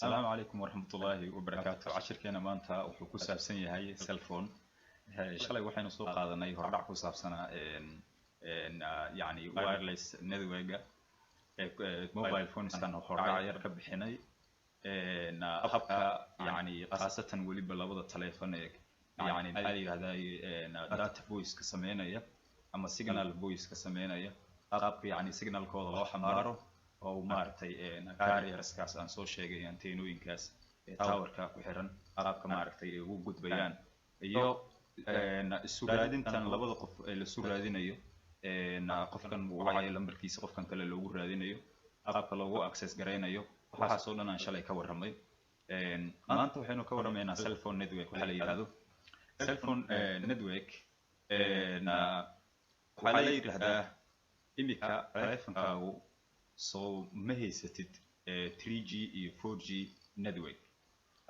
السلام عليكم ورحمة الله وبركاته. عشركينا maanta wuxuu ku saabsan yahay cell phone. Shalay waxaynu soo qaadanay hordhac ku saabsana yani wireless network mobile phones kan hordhac yar ka bixinay habka yani qaasatan waliba labada telefoon yani maxaa yiraahdaa data voice ka sameynaya ama signal voice ka sameynaya qaabka yani signalkooda loo xambaaro oo maartay carrierskaas aan soo sheegay anteenooyinkaas towerka ku xiran qaabka maartay ay ugu gudbayaan iyo isu raadintan labada qof ee la soo raadinayo qofkan wacay lambarkiisa qofkan kale loogu raadinayo qaabka loogu access gareynayo waxa soo dhan aan shalay ka waramay maanta waxaynu ka waramaynaa cell phone network waxa la yiraahdo cell phone network waxa la yiraahdaa imika telefonkaagu so ma haysatid 3G iyo 4G network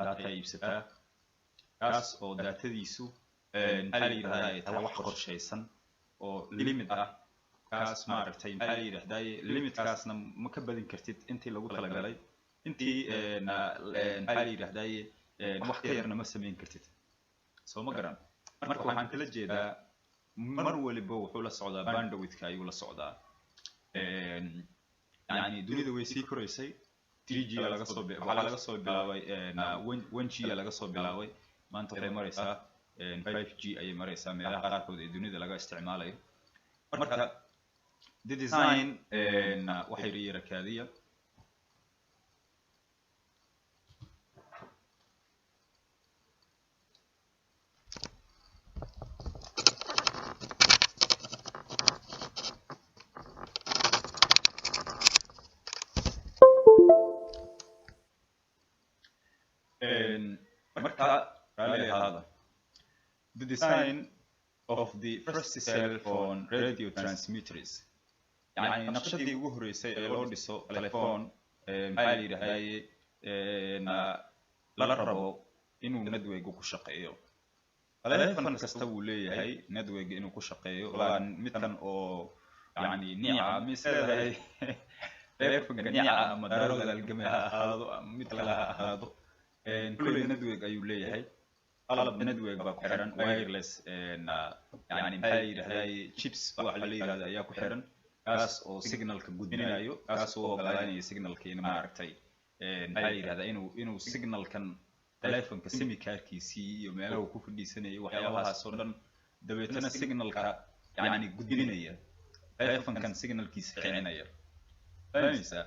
data iibsataa kaas oo datadiisu maxaa la yiraahdaa wax qorshaysan oo limit ah kaas maaragtay maxaa la yiraahdaa limitkaasna ma ka badin kartid intii lagu talagalay intii maxaa la yiraahdaa wax ka yarna ma sameyn kartid soo ma garan marka waxaan kala jeedaa mar waliba wuxuu la socdaa bandwidth ayuu la socdaa يعني دنيا ويسي كوريسي 3G laga soo bilaabay 1G laga soo bilaabay maanta waxay maraysaa 5G ay maraysaa meelaha qaarkood ee dunida laga isticmaalayo marka the design waxay riyarkaadiya the design of the first cell phone radio transmitters يعني نقشتي ugu horeysay ee loo dhiso telephone maxaa la yiraahdaa la rabo inuu network ku shaqeeyo telephone kasta uu leeyahay network inuu ku shaqeeyo waa midkan oo يعني نيعة مثل telephone نيعة ama darada algamaha ahaado mid kale ahaado كل network ayuu leeyahay qalab network ba ku xiran wireless yani maxay yiraahdaan chips waxa la yiraahdaa ayaa ku xiran kaas oo signalka gudbinayo kaas oo ogolaanaya signalka in maaragtay maxay yiraahdaan inuu signalkan telefoonka simi kaarkiisii iyo meelaha ku fadhiisanayay waxyaabahaas oo dhan dabeetana signalka yani gudbinaya telefoonkan signalkiisa kicinaya fahameysa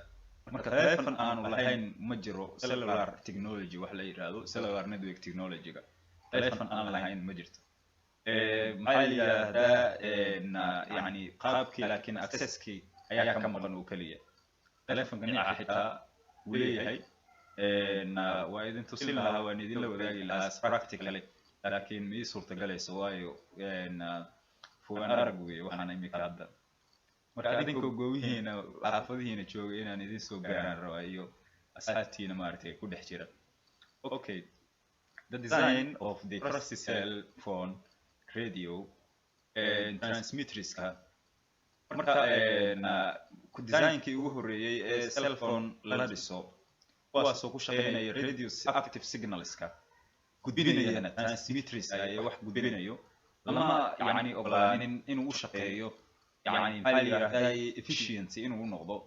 marka telefoon aanu lahayn ma jiro cellular technology wax la yiraahdo cellular network technology-ga telefoon aan lahayn ma jirto maxaa la yiraahdaa yani qaabkii laakiin accesskii ayaa ka maqan oo kaliya telefoonka nica xitaa wuu leeyahay waa idin tusin lahaa waan idin la wadaagi lahaa practically laakiin ma ii suurtagelayso waayo fugaan arag weeye waxaan imika hadda marka idinkoo goobihiina xaafadihiina joogay inaan idin soo gaaraan rabaa iyo asxaabtiina maaragtay ku dhex jira okay the design of the first cell phone radio transmitters ka marka designkii ugu horeeyay ee cell phone la dhiso kuwaasoo ku shaqeynaya radio active signals ka gudbinayana transmitters ay wax gudbinayo lama yani ogolaanin inuu u shaqeeyo يعني هاي efficiency إنه نقضه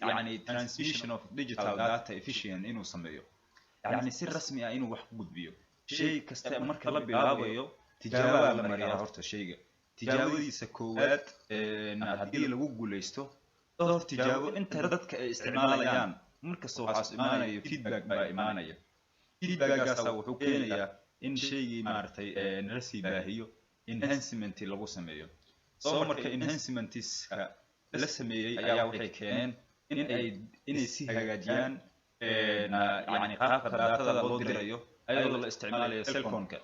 يعني transmission of digital data efficient إنه سميه يعني سر رسمي إنه واحد جود بيو شيء كاستمر كلا بيلاقيه تجاوز لما يعرفت الشيء تجاوز سكوات هدي لو جوجل يستو دور تجاوز أنت ردك استعمال أيام مركز صوحة إيمانية feedback بإيمانية feedback أسوي حكينا إن شيء مارتي نرسي بهيو enhancement لو سميه soo marka enhancements la sameeyay ayaa waxay keeneen inay si hagaajiyaan yani qaabka data loo dirayo ayadoo la isticmaalayo cell phone-ka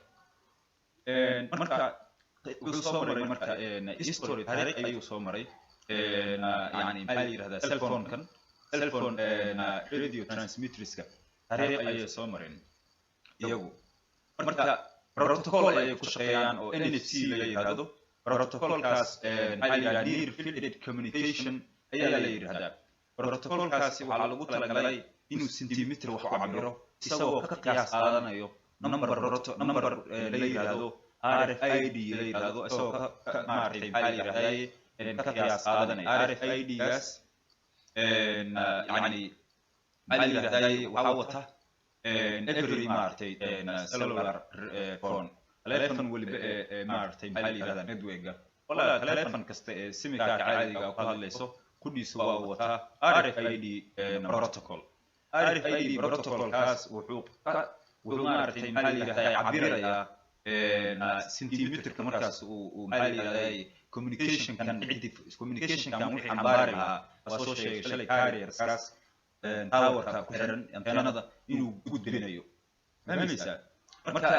marka wuxuu soo maray marka history taariikh ayuu soo maray yani maxaa la yiraahdaa cell phone radio transmitters-ka taariikh ayay soo mareen iyagu marka protocol ayay ku shaqeeyaan oo NFC la yiraahdo protocol kaas near field communication ayaa la yiraahdaa بروتوكولkaasi waxa lagu talagalay inuu centimeter wax ku cabiro isagoo ka qiyaas qaadanayo number la yiraahdo RFID la yiraahdo isagoo ka maartay maxaa la yiraahdaa ka qiyaas qaadanaya RFID gaas يعني maxaa la yiraahdaa waxa wata every maartay cellular phone telephone waliba maartay maxaa la yiraahdaa network wala telephone kasta ee simika caadiga ku hadlayso kudhiisu waa wata RFID protocol RFID protocol kaas wuxuu maartay maxaa la yiraahdaa cabirayaa centimeter markaas uu maxaa la yiraahdaa communication kan wixii xambaari lahaa soo sheegay shalay carriers kaas towerka ku xiran antennada inuu gudbinayo fahmaysa marka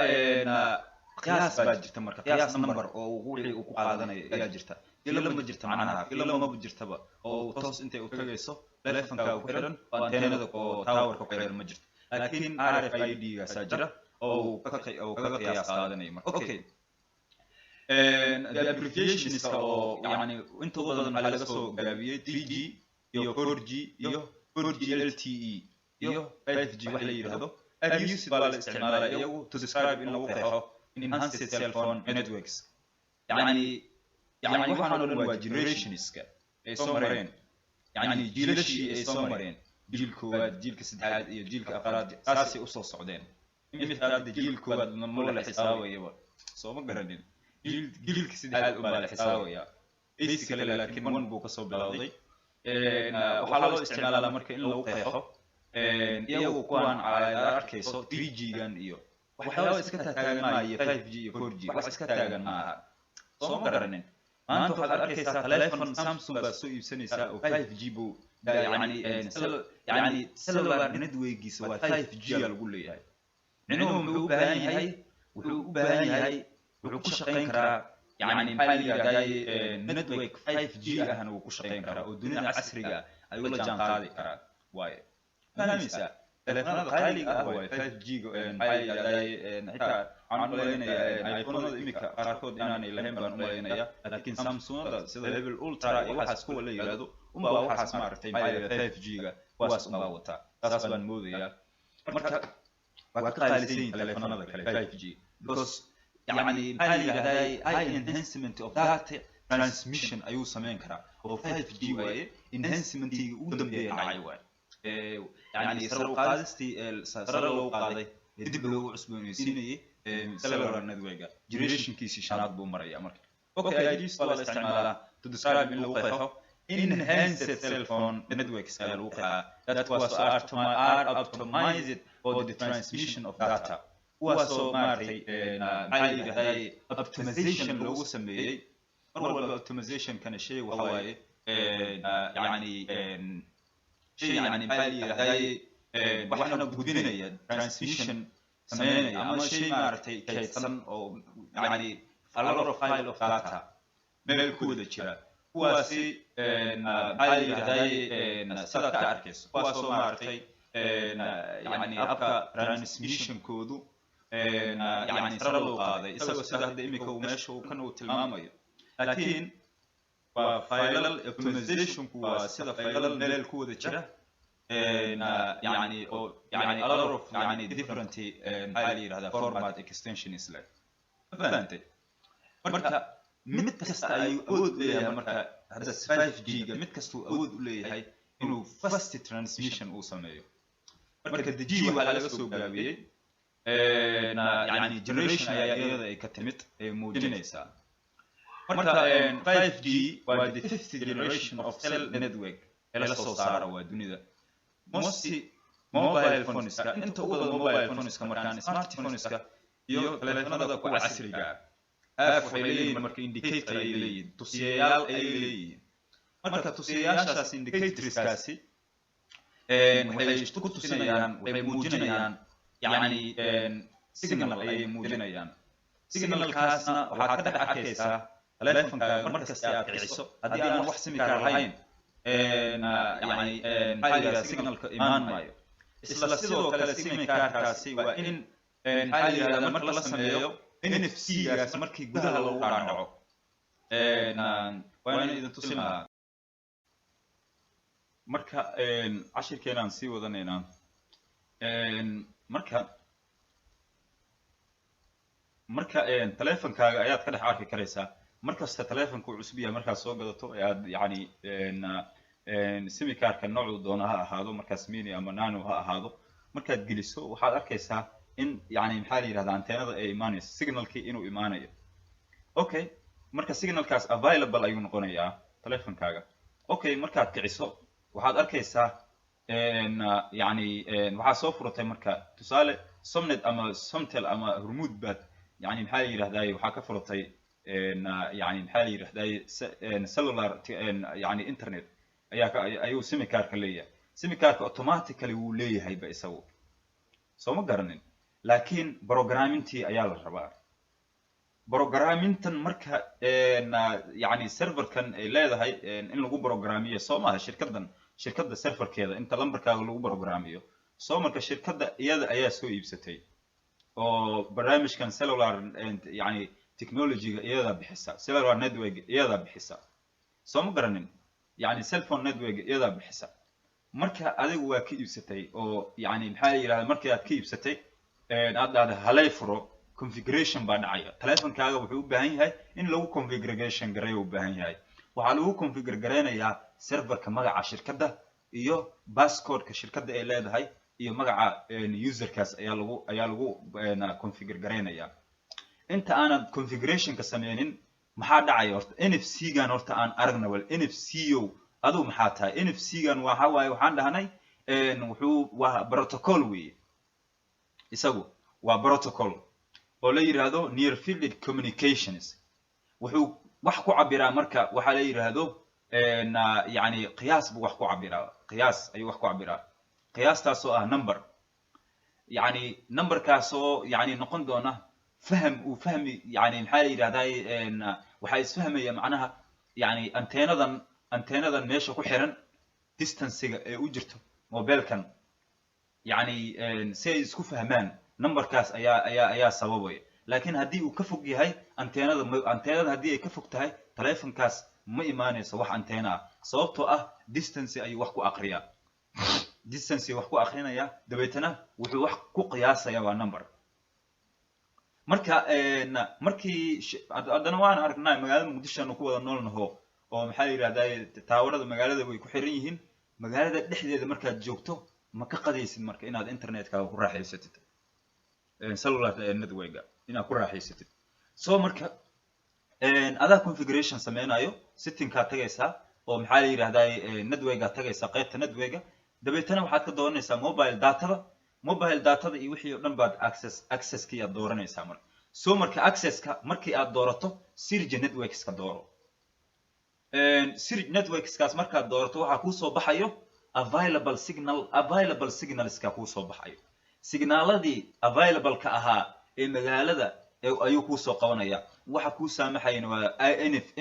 qiyaas baa jirta marka qiyaas number oo wixii uu ku qaadanayo ayaa jirta ila ma jirta macnaha ila ma jirtaba oo toos intay u tagayso telefonka ku xiran antennada oo towerka ku xiran ma jirto laakiin RFID gaas jira oo ka qiyaas qaadanayo marka okay the abbreviation is oo yani inta badan waxa laga soo gaabiyay 3G iyo 4G iyo 4G LTE iyo 5G wax la yiraahdo are used by the isticmaala iyagu to describe in lagu qeexo enhanced cell phone networks yani waxaan oo dhan waa generationska ay soo mareen yani jiilashii ay soo mareen jiil koowaad jiilka saddexaad iyo jiilka afraad taasi u soo socdeen imika hadda jiil koowaad ma la xisaabayaba soo ma garanin jiilka saddexaad u baa la xisaabaya basically laakiin man buu ka soo bilowday waxaa loo isticmaalaa marka in lagu qeexo iyagu kuwaan arkayso 3G gan iyo waxyaabo iska taagan maayo 5G iyo 4G wax iska taagan maaha soo ma garanin maanta waxaad arkaysaa telephone Samsung baa soo iibsanaysaa oo 5G buu yani cellular networkiisa waa 5G lagu leeyahay inuu wuxuu u baahan yahay wuxuu ku shaqeyn karaa يعني maxaa la yiraahdaa network 5G ahna uu ku shaqeyn karaa oo dunida casriga ay ula jaan qaadi karaa waaye fahmaysa telefoonada qaaliga ah waa 5G maxaa la yiraahdaa xitaa aan u leenayaa iPhone-ada imika qaarkood inaanay lahayn baan u leenayaa laakiin Samsung-da sida level ultra iyo waxaas kuwa la yiraahdo waxaas maartay maxaa la yiraahdaa 5G-ga kuwaas wata taas baan moodayaa marka waa ka qaalisan telefoonada kale 5G because يعني محل هاي enhancement of data transmission أيو سمين كرا أو 5G واي enhancement يقدم بيه عيوان يعني سرلو قادستي سرلو قادي يدبلو عصبوني سيني cellular network generation كيسي شانات بومريا مرك أوكي أيدي سؤال استعماله to describe إن لوقعه enhanced cell phone networks الوقعة that was optimized for the transmission of data واسو مارتي maxaa yiraahdaa optimization lagu sameeyay mar walba optimization kana shay waxa waaye yani shay yani maxaa yiraahdaa waxna gudbinaya transmission sameynaya ama shay maartay kaydsan oo yani a lot of file of data meel ku wada jira kuwaasi maxaa yiraahdaa sida ka arkayso kuwaasoo maartay yani habka transmission koodu يعني سرلو قاضي إسقى سهد إمك وماشى وكان وتلمامي لكن فايل optimization كوا سيدا فايل نل الكود كده يعني a lot of يعني different حالي هذا format extensions له فهمت مركا متكست أي أود ليه مركا هذا 5G متكستو أود ليه هاي إنه fast transmission وسميه مركا الدجي وعلى السوق جابيه يعني generation ayada ay ka timid ee muujinaysa marka 5G waa the fifth generation of cell network ee la soo saaro waa dunida mobile phoneska inta ugu badan mobile phoneska markaan smartphoneska iyo telefoonada ku casriga ah waxay leeyihiin marka indicator ay leeyihiin tusiyayaal ay leeyihiin marka tusiyayaashaas indicatorskaasi waxay ku tusinayaan waxay muujinayaan يعني signal ay muujinayaan signalkaasna waxaad ka arkaysaa telefoonka markasta aad kiciso haddii aan wax simi kar lahayn yani maxaa signalka imaan maayo isla sidoo kale simi karkaasi waa in maxaa marka la sameeyo NFC gaas markii gudaha lagu dhaco waa in idin tusinaa marka cashirkeenaan sii wadanaynaa marka taleefankaaga ayaad ka dhex arki karaysaa markasta taleefanku cusub yahay markaad soo gadato ayaad yani simikarka noocuu doona ha ahaado markaas mini ama nano ha ahaado markaad geliso waxaad arkaysaa in yani maxaa la yidhahdaa anteenada ay imaanayso signalkii inuu imaanayo okay marka signalkaas available ayuu noqonayaa taleefankaaga okay markaad kiciso waxaad arkaysaa yani waxaa soo furatay marka tusaale somnet ama somtel ama hormuud baad yani maxaa la yidhahdaa waxaa ka furatay yani maxaa la yidhahdaa cellular yani internet ayuu simikarka leeyahay simikarka automatically wuu leeyahay ba isagu soo ma garanin laakiin programmintii ayaa la rabaa programmintan marka yani serverkan ay leedahay in lagu programmiyo soo maaha shirkadda serverkeeda inta lambarkaaga lagu programmiyo soo marka shirkadda iyada ayaa soo iibsatay oo barnaamijkan cellular yani technology-ga iyada bixisa cellular network iyada bixisa soo ma garanin yani cell phone network iyada bixisa marka adigu waa ka iibsatay oo yani maxaa la yiraahdaa markii aad ka iibsatay aad dhahdo halay furo configuration baa dhacaya taleefankaaga wuxuu u baahan yahay in lagu configuration gareeyo u baahan yahay waxaa lagu configure gareynayaa serverka magaca shirkadda iyo passcode-ka shirkadda ay leedahay iyo magaca userkaas ayaa lagu configure gareynayaa inta aanad configurationka sameynin maxaa dhacaya horta NFC-gan horta aan aragna wal NFC-o aduu maxaa tahay NFC-gan waxa waaye waxaan dhahnay waa protocol weeye isagu waa protocol oo la yiraahdo near field communications wuxuu wax ku cabiraa marka waxa la yiraahdo yani qiyaas buu wax ku cabiraa qiyaas ayuu wax ku cabiraa qiyaastaas oo ah number yani numberkaas oo yani noqon doona fahmi yani maxaa la yiraahdaa waxa isfahmaya macnaha yani anteenadan meesha ku xiran distance-ga ee u jirto mobilkan yani si ay isku fahmaan numberkaas ayaa sababaya laakiin haddii uu ka fog yahay anteenada haddii ay ka fog tahay taleefankaas ma imaanayso wax anteena ah sababtoo ah distance ayuu wax ku aqriyaa distance wax ku aqrinayaa dabeetana wuxuu wax ku qiyaasaya waa number marka markii haddana waan aragnaa magaalada muqdisho aanu ku wada noolnaho oo maxaa la yiraahdaa taawarada magaalada way ku xiran yihiin magaalada dhexdeeda markaad joogto ma ka qadaysid marka inaad internetkaaga ku raaxaysatid cellular network inaad ku raaxaysatid soo marka adaa configuration sameynayo settingkaa tagaysaa oo maxaa la yiraahdaa networka tagaysaa qaybta networka dabeetana waxaad ka dooranaysaa mobile datada iyo wixii oo dhan baad accesskii aad dooranaysaa marka soo marka accesska markii aad doorato Sirge networkska dooro Sirge networkskaas markaad doorato waxaa kuu soo baxayo available signalska kuu soo baxayo signaaladii available ka ahaa ee magaalada ayuu kuu soo qabanaya waxa kuu saamaxayna waa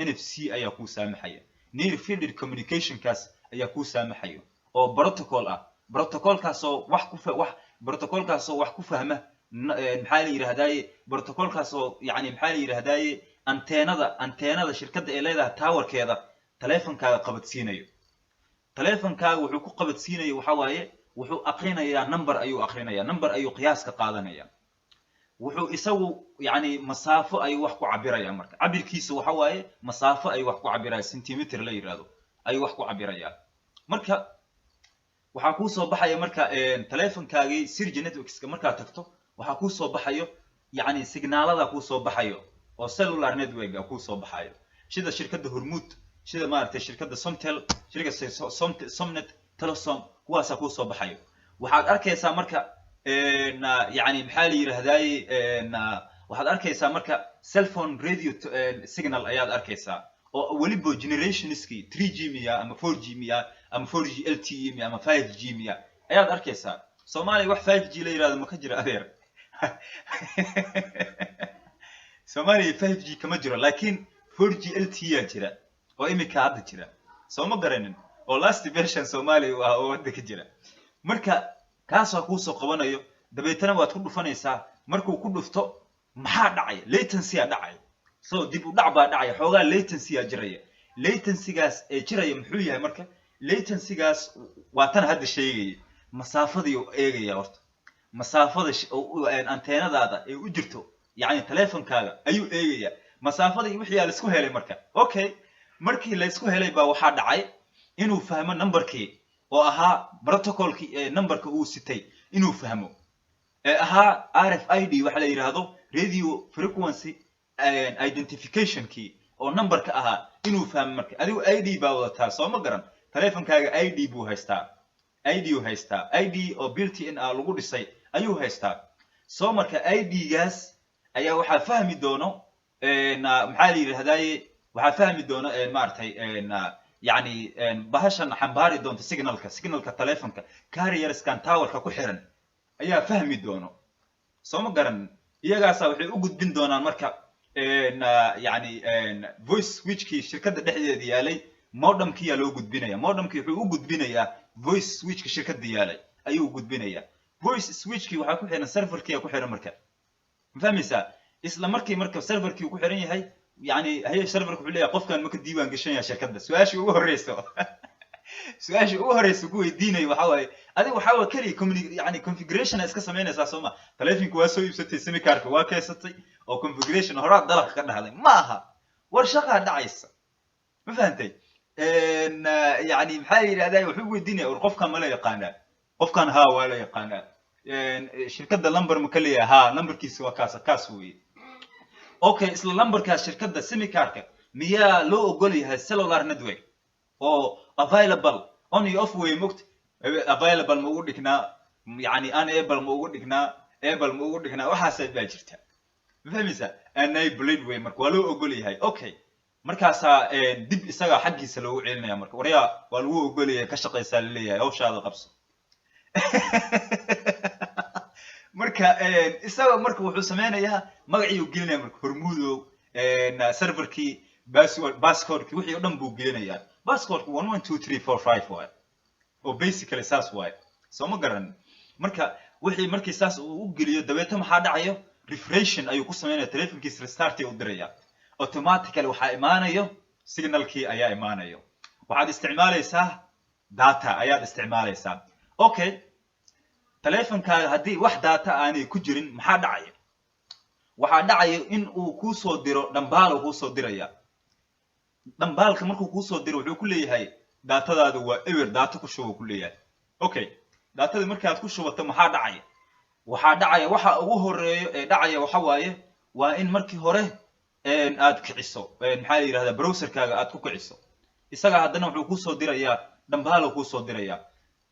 NFC ayaa kuu saamaxaya near field communicationkaas ayaa kuu saamaxayo oo protocol ah protocolkaasoo wax ku fahma maxaa la yiraahdaa protocolkaasoo yani maxaa la yiraahdaa anteenada shirkadda ay leedahay towerkeeda taleefankaaga qabadsiinayo taleefankaaga wuxuu ku qabadsiinayo waxa waaye wuxuu aqrinayaa number ayuu qiyaas ka qaadanaya wuxuu isagu yani masaafo ayuu wax ku cabiraya marka cabirkiisa waxa waaye masaafo ayuu wax ku cabiraya centimeter la yiraahdo ayuu wax ku cabiraya marka waxaa kuu soo baxaya marka taleefankaagii Sirge networkska markaad tagto waxaa kuu soo baxayo yani signaalada kuu soo baxayo oo cellular network kuu soo baxayo sida shirkadda hormuud sida maaragtay shirkadda somtel shirkadda somnet telesom kuwaasa kuu soo baxayo waxaad arkaysaa marka yani maxaa la yiraahdaa waxaad arkaysaa marka cell phone radio signal ayaad arkaysaa oo weliba generationskii 3G miya ama 4G miya ama 4G LTE miya ama 5G miya ayaad arkaysaa Soomaaliya wax 5G la yiraahdo ma ka jira adeer Soomaaliya 5G kama jiro laakiin 4G LTE jira oo imika hadda jira soo ma garanin oo last version Soomaaliya waa oo wadda ka jira marka kaasoo kuu soo qabanayo dabeetana waad ku dhufanaysaa markuu ku dhufto maxaa dhacay latency dhacay soo dib u dhac baa dhacay xoogaa latency jiraya latencygaas ee jiraya muxuu yahay marka latency-gaas waa tan hadda sheegaya masaafadii uu eegaya horta masaafada anteenadaada ay u jirto yani teleefankaaga ayuu eegaya masaafadii wixii la isku helay marka okay markii la isku helay baa waxaa dhacay inuu fahmo numberkii oo ahaa protocolkii numberka uu sitay inuu fahmo ahaa RFID waxa la yiraahdo radio frequency identification key oo numberka ahaa inuu fahmo marka adigu ID baa wadataa soo ma garan teleefankaaga ID buu haystaa ID oo built-in ah lagu dhisay ayuu haystaa soo marka ID-gaas ayaa waxaa fahmi doono maxaa la yiraahdaa waxaa fahmi doono maartay yani bahashan xambaari doonto signalka teleefanka carrierskan towerka ku xiran ayaa fahmi doono soo ma garan iyagaas waxay u gudbin doonaan marka yani voice switchkii shirkadda dhexdeeda yaalay modemkii yaa loo gudbinaya modemkii wuxuu u gudbinayaa voice switchka shirkadda yaalay ayuu gudbinayaa voice switchkii waxaa ku xiran serverkii ku xiran marka ma fahmaysaa isla markii marka serverkii ku xiran yahay yani hay serverku wuxuu leeyahay qofkan ma ka diiwaan gashanaya shirkadda su-aashii ugu horeyso ku weydiinay waxa waaye adiga waxa waa kaliya yani configuration iska sameynaysaa soo ma telefonku waa soo iibsatay sim cardka waa kaysatay oo configuration horaa dalabka ka dhahday ma aha war shaqaa dhacaysa ma fahantay yani maxaa yiraahdaa wuxuu weydiinaya war qofkan ma la yaqaanaa qofkan haa waa la yaqaanaa shirkadda number ma kaliya haa numberkiisa waa kaas weeye okay isla numberkaas shirkadda sim cardka miyaa loo ogol yahay cellular network oo available on iyo off way mogt available ma ugu dhignaa yani unable ma ugu dhignaa able ma ugu dhignaa waxaas baa jirta ma fahmaysaa enabled way marka waa loo ogol yahay okay markaasaa dib isaga xaggiisa loogu celinaya marka waryaa waa lagu ogol yahay ka shaqaysaa la leeyahay hawshaada qabso marka isaga marka wuxuu sameynayaa magacii uu gelinaya marka hormuudow serverkii passcode-kii wixii oo dhan buu gelinayaa passcode-ku 112345 waay oo basically saas waay soo ma garan marka wixii markii saas uu u geliyo dabeeta maxaa dhacayo refreshin ayuu ku sameynaya telefonkiisa restart u diraya automatically waxaa imaanayo signalkii ayaa imaanayo waxaad isticmaalaysaa data ayaad isticmaalaysaa okay telefonkaaga haddii wax data aanay ku jirin maxaa dhacaya waxaa dhacaya in uu kuu soo diro dhambaal kuu soo diraya dhambaalka markuu kuu soo diro wuxuu ku leeyahay datadaadu waa ever data ku shubo ku leeyahay okay datada markaad ku shubato maxaa dhacaya waxa ugu horeeyo ee dhacaya waxa waaye waa in markii hore aad kiciso maxaa la yiraahdaa browserkaaga aad ku kiciso isaga haddana wuxuu ku soo dirayaa dhambaal ku soo dirayaa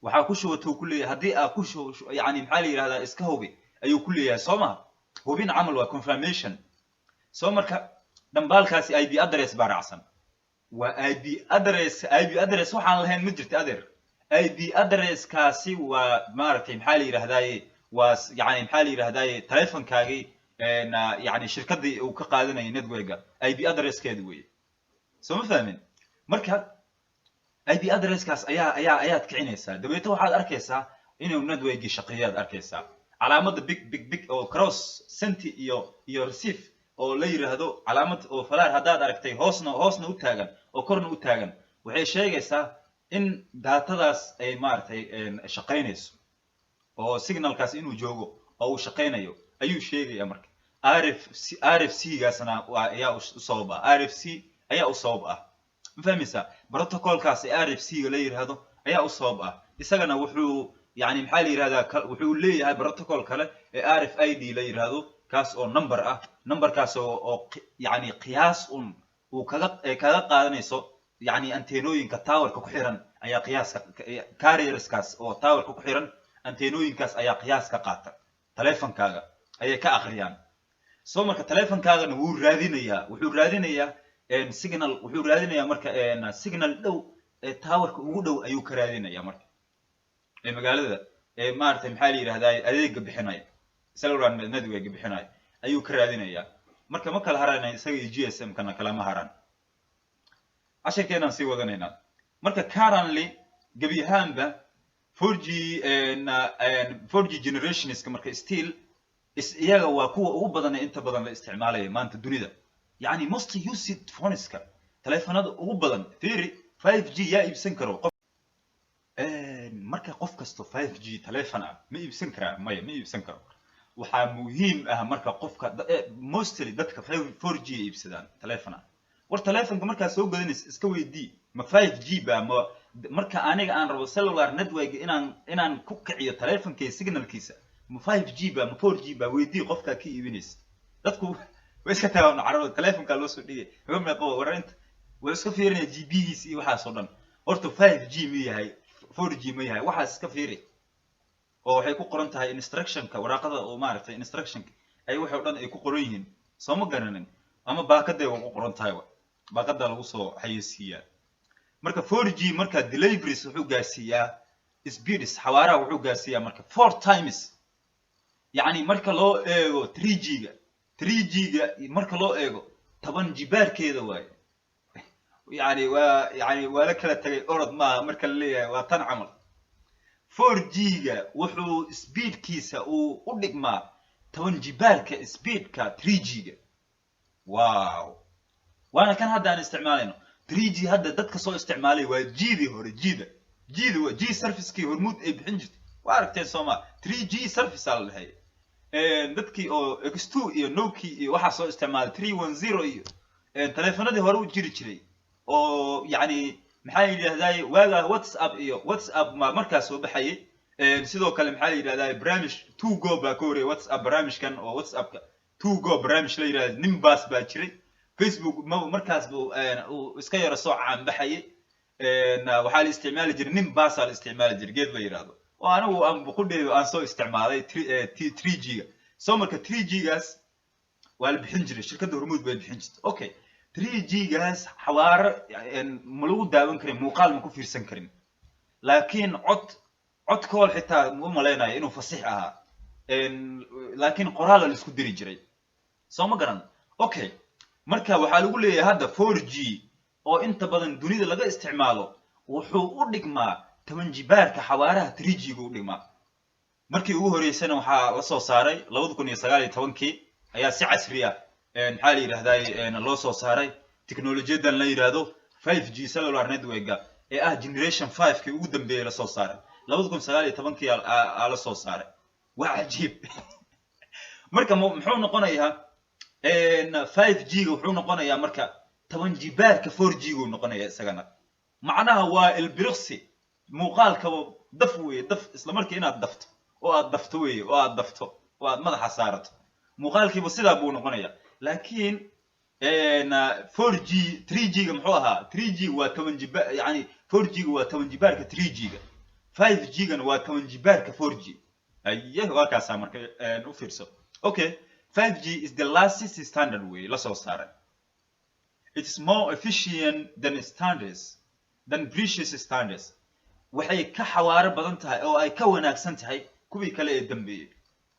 waxaa ku shubato ku leeyahay haddii aad ku yani maxaa la yiraahdaa iska hubi ayuu ku leeyahay soo ma hubin camal waa confirmation soo marka dhambaalkaasi IP address baa raacsan waa IP address waxaan lahayn ma jirto adeer IP address kaasi waa maaragtay maxaa la yiraahdaa waa yani maxaa la yiraahdaa telefonkaagii yani shirkadii uu ka qaadanayay network-ga IP address-keedu weeye soo ma fahmin marka IP address-kaas ayaad kicinaysaa dabeeta waxaad arkaysaa inuu network-gii shaqeeyaad arkaysaa calaamada big oo cross senti iyo receive oo la yiraahdo calaamad oo falaar haddaad aragtay hoosna u taagan oo korna u taagan waxay sheegaysaa in datadaas ay maaragtay shaqaynayso oo signalkaas inuu joogo oo uu shaqaynayo ayuu sheegaya marka RFC-gaasna ayaa u sabab ah RFC ayaa u sabab ah ma fahmaysaa protocolkaas RFC-ga la yiraahdo ayaa u sabab ah isagana wuxuu يعني maxaa la yiraahdaa wuxuu leeyahay protocol kale ee RFID la yiraahdo kaas oo number ah numberkaas oo yani qiyaas uu kaga qaadanayso yani anteenooyinka towerka ku xiran ayaa qiyaaska carrierskaas oo towerka ku xiran anteenooyinkaas ayaa qiyaas ka qaata telefonkaaga ayay ka akhriyaan soo marka telefonkaagana wuu raadinayaa signal wuxuu raadinayaa marka signal dhow ee towerka ugu dhow ayuu ka raadinayaa marka magaalada maartay maxaa la yiraahdaa adeega bixinaya cellular network bixinaya ayuu ka raadinayaa marka ma kala harayna isaga GSM kana kala ma haran ashkeena si wadanayna marka currently gabi ahaanba 4G generations marka still iyaga waa kuwa ugu badan inta badan la isticmaalay maanta dunida yani most used phones-ka telefoonada ugu badan fiiri 5G yaa iibsan karo marka qof kasto 5G telephone ah ma iibsan karaa ma iibsan karo waxaa muhiim ah marka qofka mostly dadka 4G iibsadaan telephone ah war telefonka marka soo gadanaysa iska weydii ma 5G ba ma marka aniga aan rabo cellular network inaan ku kiciyo telefonkay signalkiisa ma 5G ba ma 4G ba weydii qofka ka iibinaysa dadku way iska tagaan carruur telefonka loo soo dhigay ma qabo warinta way iska fiirinayaan GB-giisa iyo waxa soo dhan horta 5G ma yahay 4G ma yahay waxa iska fiiri oo waxay ku qoran tahay instructionka waraaqada oo maaragtay instructionka ay waxa dhan ay ku qoran yihiin soo ma garanin ama baakada ay ku qoran tahay baakada lagu soo xayeysiiyaa marka 4G marka deliveries wuxuu gaarsiiyaa speeds xawaaraha wuxuu gaarsiiyaa marka 4 times yani marka loo eego 3G-ga marka loo eego 10 jibaarkeeda waay يعني ولا كلا تجي أرض ما مركل ليه وطن عمل 4G وحو سبيد كيسة وقولك ما تون جبال كسبيد ك 3G واو وأنا كان هذا أنا استعمالينه 3G هذا دتك صو استعمالي وجيدي هو جيدي وجي سيرفيس كي هرمود إيه بحنجت وعرفتين سوما 3G سيرفيس على هاي دتكي أو X2 إيه نوكي إيه واحد صو استعمال 310 إيه تلفوناتي هرو جري oo yani maxay yiraahdaan waaga WhatsApp ma markaas soo baxay sidoo kale maxay yiraahdaan barnaamij 2go ba ka horeeyay WhatsApp barnaamijkan oo WhatsApp-ka 2go barnaamij la yiraahdo Nimbus baa jiray Facebook markaas uu iska yara soo caan baxay waxa la isticmaali jiray Nimbus la isticmaali jiray geed la yiraahdo oo anigu aan ku dheeyo aan soo isticmaalay 3G soo marka 3G-gaas waa la bixin jiray shirkadda hormuud bay bixin jirtay okay 3G-gaas xawaare ma lagu daawan karin muuqaal ma ku fiirsan karin laakiin cod kool xitaa ma maleynaayo inuu fasiix ahaa laakiin qoraal la isku diri jiray soo ma garan okay marka waxaa lagu leeyahay hadda 4G oo inta badan dunida laga isticmaalo wuxuu u dhigmaa 10 jibaarka xawaaraha 3G-ga u dhigmaa markii ugu horeysana waxaa la soo saaray 2019 ayaa si casri ah maxaa la yiraahdaa loo soo saaray teknoolajiyadan la yiraahdo 5G cellular network ee ah generation 5 kii ugu dambeeyay la soo saaray 2019 aa la soo saaray waa ajiib marka muxuu noqonayaa 5G wuxuu noqonayaa marka 10 jibaarka 4G uu noqonayaa isagana macnaha waa ilbiriqsi muuqaalka daf weey daf isla markii inaad dafto oo aad dafto weey oo aad madaxa saarato muuqaalkiiba sidaa buu noqonayaa لكن 4G 3G محو أها 3G و8 جبار يعني 4G و8 جبار ك 3G 5G و8 جبار ك 4G أيه وكاسا مرك نوفيرسو okay 5G is the latest standard way لا سو صار it is more efficient than previous standards waxay ka xawaare badan tahay oo ay ka wanaagsan tahay kuwii kale ee dambeeyay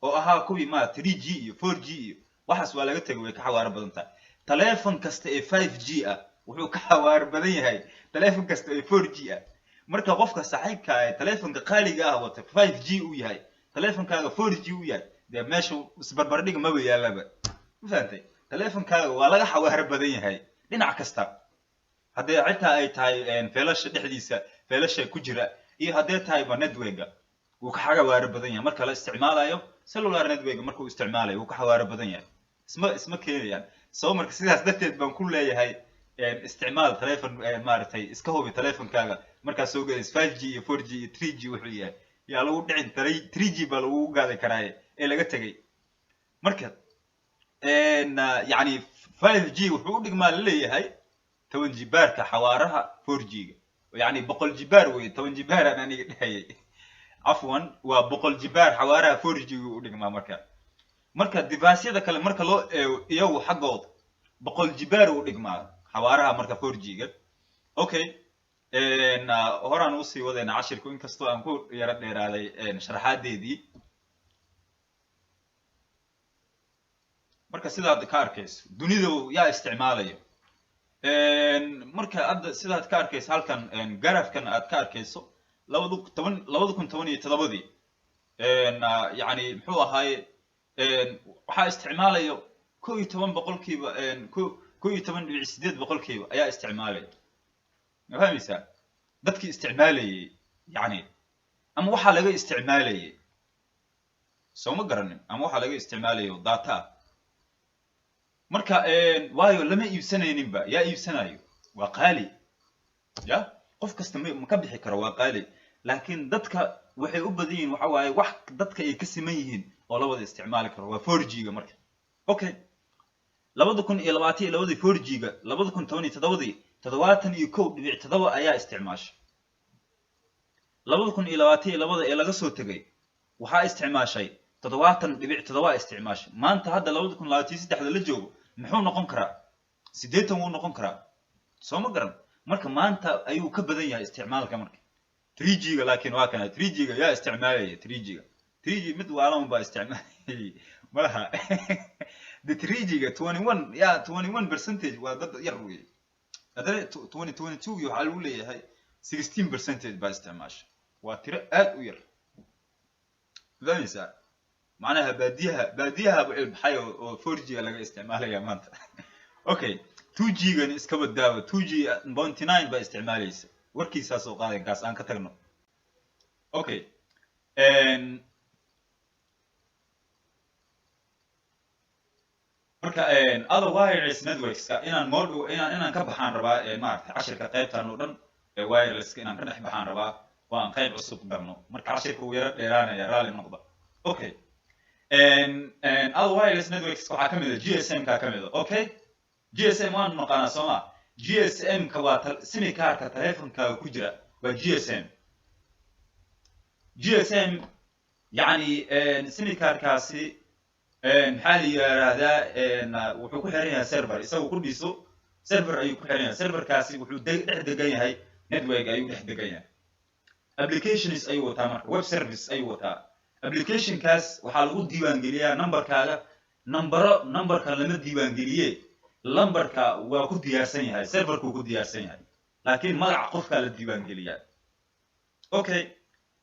oo ahaa kuwii ma 3G iyo 4G iyo waxaas waa laga tagay way ka xawaare badan tahay telefoon kasta ee 5G ah wuxuu ka xawaare badan yahay telefoon kasta ee 4G ah marka qofka saaxiibka ah telefoonka qaaliga ah wata 5G uu yahay telefoonkaaga 4G uu yahay de meesha isbarbar dhig ma yaalaba ma fahantay telefoonkaaga waa laga xawaare badan yahay dhinac kasta haddii xitaa ay tahay feelasha dhexdiisa feelasha ku jira iyo haddii tahay ba network uu ka xawaare badan yahay marka la isticmaalayo cellular network markuu isticmaalayo uu ka xawaare badan yahay اسمه كيريان سو مرك سيداس دتيد بان كل ليهي استعمال تليفون مارتي اسكا هو بتليفون كاغا marka soo gaadis 5G 4G 3G wuxuu yahay yaa lagu dhicin 3G baa lagu gaadi karaa ee laga tagay marka yani 5G wuxuu dhigmaa leeyahay 10 jibaarka xawaaraha 4G yani 100 jibaar way 10 jibaar aan aniga dhahayay afwan waa 100 jibaar xawaaraha 4G uu dhigmaa marka device-yada kale marka loo iyagu xagood 100 jibaar uu dhigmaa xawaaraha marka 4G-ga okay horaan u sii wadayna cashirku inkastoo aan ku yara dheeraaday sharaxaadeedii marka sidaad ka arkayso dunida yaa isticmaalayo marka hadda sidaad ka arkayso halkan grafkan aad ka arkayso 2017 yani muxuu ahaay waxaa isticmaalayo 11% 11.8% ayaa isticmaalay ma fahmaysaa dadkii isticmaalayay يعني أما waxa laga isticmaalayay soo ma garanin ama waxa laga isticmaalayo data marka waayo lama iibsanayninba yaa iibsanayo waa qaali ya qof kasta ma ka bixi karo waa qaali laakiin dadka waxay u badan yihiin waxa waaye wax dadka ay ka siman yihiin oo la wada isticmaali karo waa 4G-ga marka okay 2022 4G-ga 2017 71.7 ayaa isticmaashay 2022 ee laga soo tagay waxaa isticmaashay 70.7 isticmaashay maanta hadda 2023 la joogo muxuu noqon karaa 80 wuu noqon karaa soo ma garan marka maanta ayuu ka badan yahay isticmaalka marka 3G-ga laakiin waa kana 3G-ga yaa isticmaalaya 3G-ga 3G mid waalan baa isticmaalay malaha the 3G-ga 21 yaa 21% waa dad yar weey hadana 2022 waxa lagu leeyahay 16% baa isticmaashay waa tiro aad u yar fahmaysaa معناها باديها بحي او 4G laga isticmaalaya maanta okay 2G gan iska badaawa 2G.9 ba isticmaalaysa warkiisa soo qaaday gaas aan ka tagno okay marka other wireless networks ka inaan ka baxaan rabaa maartay cashirka qaybtan oo dhan wireless ka inaan ka dhex baxaan rabaa waan qayb cusub galno marka cashirka uu yara dheeraanaya raali noqda okay other wireless networks waxaa ka mid ah GSM ka mid ah okay GSM waan naqaanaa Soomaa GSM ka waa SIM kaarka telefonkaaga ku jira waa GSM yani SIM kaarkaasi maxaa la yiraahdaa wuxuu ku xiran yahay server isagu ku dhiso server ayuu ku xiran yahay serverkaasi wuxuu dhex degan yahay network ayuu dhex degan yahay applications ayuu wataa marka web service ayuu wataa application kaas waxa lagu diiwaan geliyaa numberka lama diiwaan geliye numberka waa ku diyaarsan yahay serverku ku diyaarsan yahay laakiin magaca qofka la diiwaan geliyaa okay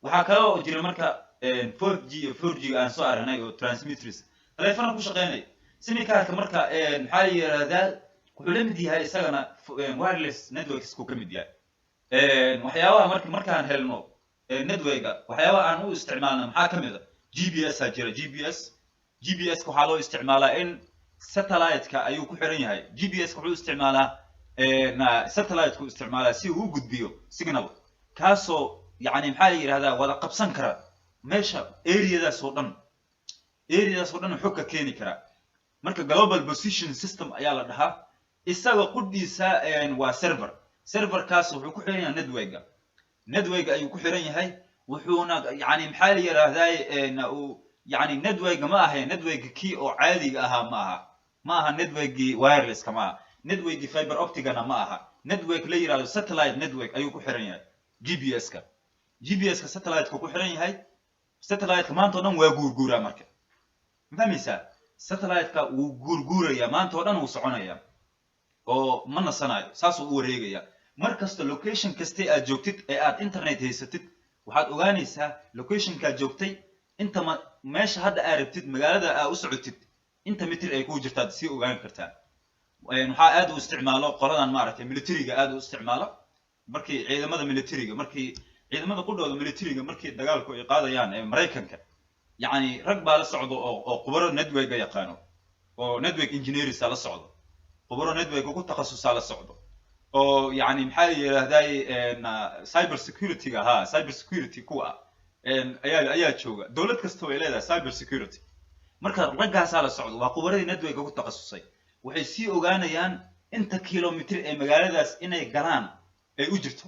waxa kale oo jira marka 4G aan soo aragnay oo transmitters telefoon ku shaqeynay SIM kaarka marka maxaa la yiraahdaa wuxuu la mid yahay isagana wireless networks ku kamid yahay waxyaabaha markaan helno network waxyaabaha aan u isticmaalno maxaa kamid ah GPS jira GPS ku waxa loo isticmaalaa in satellite ka ayuu ku xiran yahay GPS wuxuu isticmaalaa satellite ku isticmaalaa si uu u gudbiyo signal kaasoo yani maxaa la yiraahdaa wada qabsan kara meesha areadaas oo dhan xog ka keeni kara marka global position system ayaa la dhahaa isaga qudhiisa waa server kaas wuxuu ku xiran yahay network ayuu ku xiran yahay wuxuuna yani maxaa la yiraahdaa yani network ma aha network kii oo caadiga ahaa ma aha network wireless kama network fiber optic na ma aha network la yiraahdo satellite network ayuu ku xiran yahay GPS ka satellite ku xiran yahay satellite ka maanta oo dhan waa guurguura marka fahmaysaa satellite ka uu guurguuraya maanta oo dhan uu soconaya oo ma nasanayo saas uu wareegaya markasta location kasta aad joogtid ee aad internet haysatid waxaad ogaanaysaa location ka joogtay inta meesha hadda aad rabtid magaalada aad u socotid inta mitir ay ku jirtaa si ogaan kartaa waxa aad u isticmaalo qoladan maaragtay military-ga aad u isticmaalo markii ciidamada qudhooda military-ga markii dagaalku ay qaadayaan Mareykanka yani rag baa la socdo oo khubaro network yaqaano oo network engineers la socdo khubaro network ku takhasusay la socdo oo yani maxaa la yiraahdaa cyber security kuwa ayaa jooga dawlad kasta way leedahay cyber security marka raggaas la socdo waa khubaradii network ku takhasusay waxay si ogaanayaan inta kilomitir ee magaaladaas inay galaan ay u jirto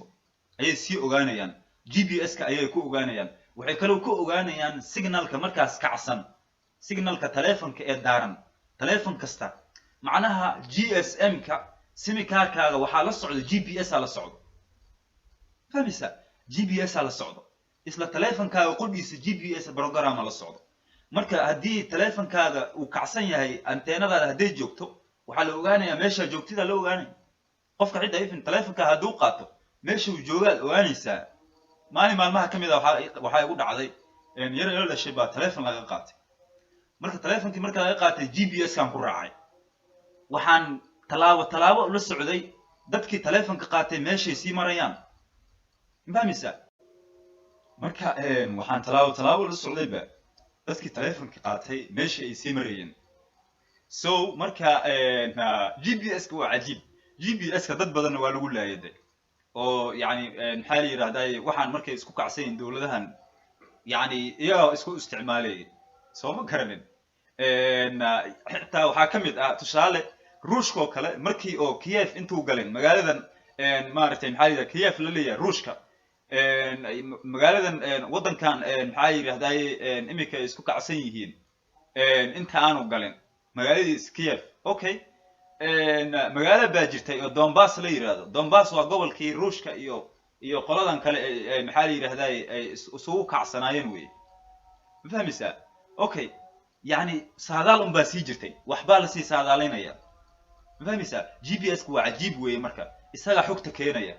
ayay si ogaanayaan GPS ka ayay ku ogaanayaan waxay kale ku ogaanayaan signalka markaas kacsan signalka telefonka ee daaran telefon kasta macnaha GSM ka SIM kaarkaaga waxa la socdo GPS la socdo fahmaysa GPS la socdo isla telefonkaaga qudhiisa GPS program la socdo marka hadii telefonkaaga uu kacsan yahay anteenada haday joogto waxa la ogaanayaa meesha joogtida la ogaanay qofka cid ay telefonka haduu qaato meesha uu joogo ogaanaysaa maalmaha kamid ah waxa ugu dhacday yar la shibaa telefon laga qaatay marka telefonkii marka laga qaatay GPS kan ku raacay waxaan talaabo la socday dadkii telefonka qaatay meeshay si marayaan fahmaysaa marka waxaan talaabo la socdayba dadkii taleefanka qaatay meesha ay sii marayeen so marka GPS-ka waa cajiib GPS-ka dad badanna waa lagu laayay oo yani maxaa la yiraahdaa waxaan markay isku kacsayn dawladahan yani iyaga isku isticmaalay soo ma garanin xitaa waxaa ka mid ah tusaale ruushka oo kale markii oo Kiev intuu galeen magaaladan maaragtay maxaa la yiraahdaa Kiev la leeyahay ruushka magaaladan wadankan maxaa la yiraahdaa imika isku kacsan yihiin inta aanu galeen magaaladii Kiev okay magaalo baa jirtay oo Donbass la yiraahdo Donbass waa gobolkii ruushka iyo qoladan kale maxaa la yiraahdaa ay isugu kacsanaayeen weey ma fahmaysaa okay yani saadaal un baa sii jirtay waxba la sii saadaalinaya ma fahmaysaa GPS-ku waa cajiib weey marka isaga xogta keenaya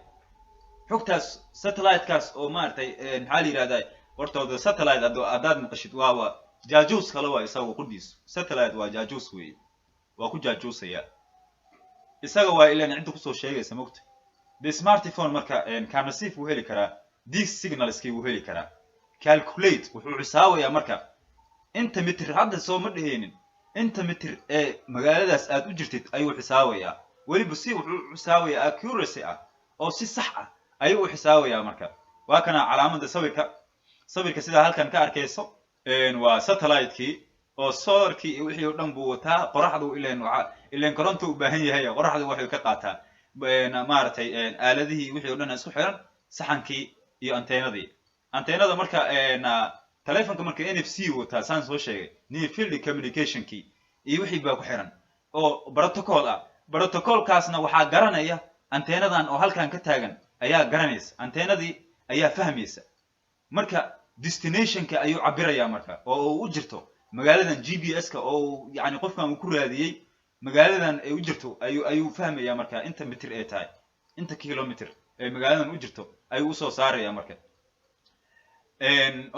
xogtaas satellite-kaas oo maartay maxaa la yiraahdaa hortooda satellite adaad maqashid waa jaajuus kale waa isaga qudhiis satellite waa jaajuus weey waa ku jaajuusaya isaga waa ilaa inta ku soo sheegaysa mogta the smartphone marka camera uu heli karaa these signals uu heli karaa calculate wuxuu xisaabayaa marka inta mitir hadda soo ma dheheenin inta mitir ee magaaladaas aad u jirtid ayuu xisaabayaa waliba si wuxuu xisaabayaa accuracy ah oo si sax ah ayuu xisaabayaa marka waa kana calaamada sawirka sida halkan ka arkayso waa satellite-kii oo solarkii iyo wixii oo dhan buu wataa qoraxdu ileen koronto u baahan yahay qoraxdu waxay ka qaataa maartay aaladihii wixii oo dhan isku xiran saxankii iyo anteenada marka telefonka marka NFC wataa saan soo sheegay near field communication-kii iyo wixii baa ku xiran oo protocol-kaasna waxaa garanaya anteenadan oo halkan ka taagan ayaa garanaysa anteenadii ayaa fahmaysa marka destination-ka ayuu cabirayaa marka oo u jirto magaaladan GPS-ka oo yani qofkan uu ku raadiyay magaaladan ay u jirto ayuu fahmayaa marka inta mitir ay tahay inta kilometer ee magaaladan u jirto ayuu soo saaraya marka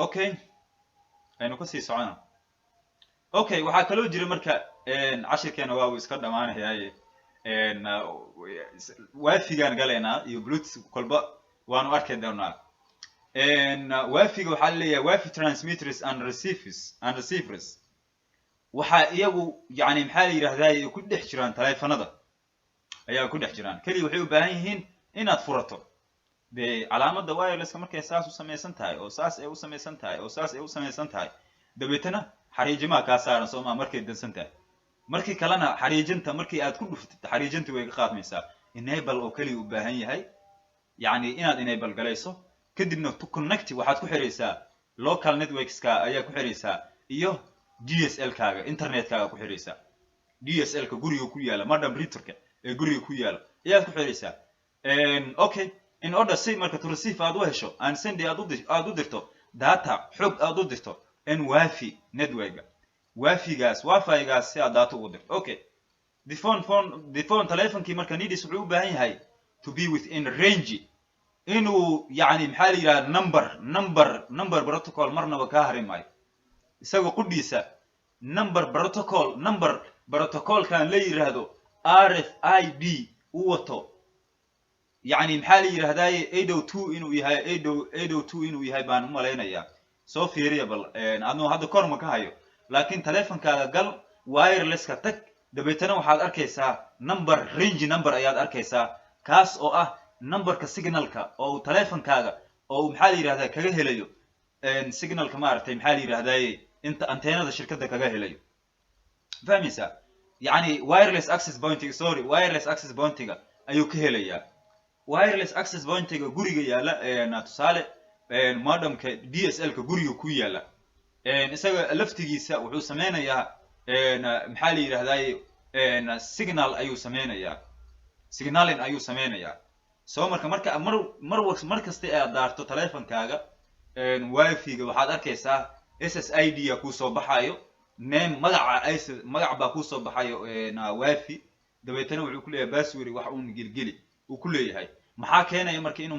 okay aynu ka sii socona okay waxa kale oo jira marka cashirkeena waa iska dhamaanayaa waafigan galeena iyo bluetooth kolba waanu arkay doonaa waafiga waxa leeyahay wafi transmitters and receivers waxa iyagu yani maxaa la yiraahdaa ku dhex jiraan taleefanada ayaa ku dhex jiraan kaliya waxay u baahan yihiin inaad furato de calaamada wireless markay saas u sameeysan tahay oo saas ay u sameeysan tahay oo saas ay u sameeysan tahay dabeetana xariijima ka saaran Soomaa markay dansan tahay markii kalena xariijinta markii aad ku dhuftid xariijinta way ka qaadmaysaa enable oo kaliya u baahan yahay yani inaad enable galayso kadibna to connect waxaad ku xiraysaa local networks-ka ayaa ku xiraysaa iyo DSL-kaaga internet-kaaga ku xiraysaa DSL-ka guriga ku yaala modem router-ka ee guriga ku yaala ayaad ku xiraysaa okay in order say marka to receive aad u hesho and send aad u dirto data xog aad u dirto in wifi network wifi-gaas wifi-gaas si aad data u dirto okay the phone telefonkii marka needs wuxuu u baahan yahay to be within range inuu yani maxaa la yiraahdaa number protocol marnaba ka harimay isaga qudhiisa number protocol kan la yiraahdo RFID uu wato يعني محل يرهداي 802 إنه يهاي 802 إنه يهاي بان ملاينايا سو فيريبل أنه هذا كورما كهايو لكن تلفون كاغل وايرلس كتك دبيتنا وحال أركيسا نمبر رينج نمبر أياد أركيسا كاس أو نمبر كسيجنال كا أو تلفون كاغا أو محل يرهداي كاغهليو سيجنال كمارتي محل يرهداي أنتينا ذا شركة كاغهليو فاهميسا يعني وايرلس أكسس بوينتينج سوري وايرلس أكسس بوينتينج أيو كهليا wireless access point-ga guriga yaala tusaale modem-ka DSL-ka guriga ku yaala isaga laftigiisa wuxuu sameynayaa maxaa la yiraahdaa signal ayuu sameynayaa soo mar kasta aad daarto telefonkaaga wifi-ga waxaad arkaysaa SSID ku soo baxayo name magac baa ku soo baxayo wifi dabeetana wuxuu ku leeyahay password wax uu gilgili uu ku leeyahay maxaa keenaya marka inuu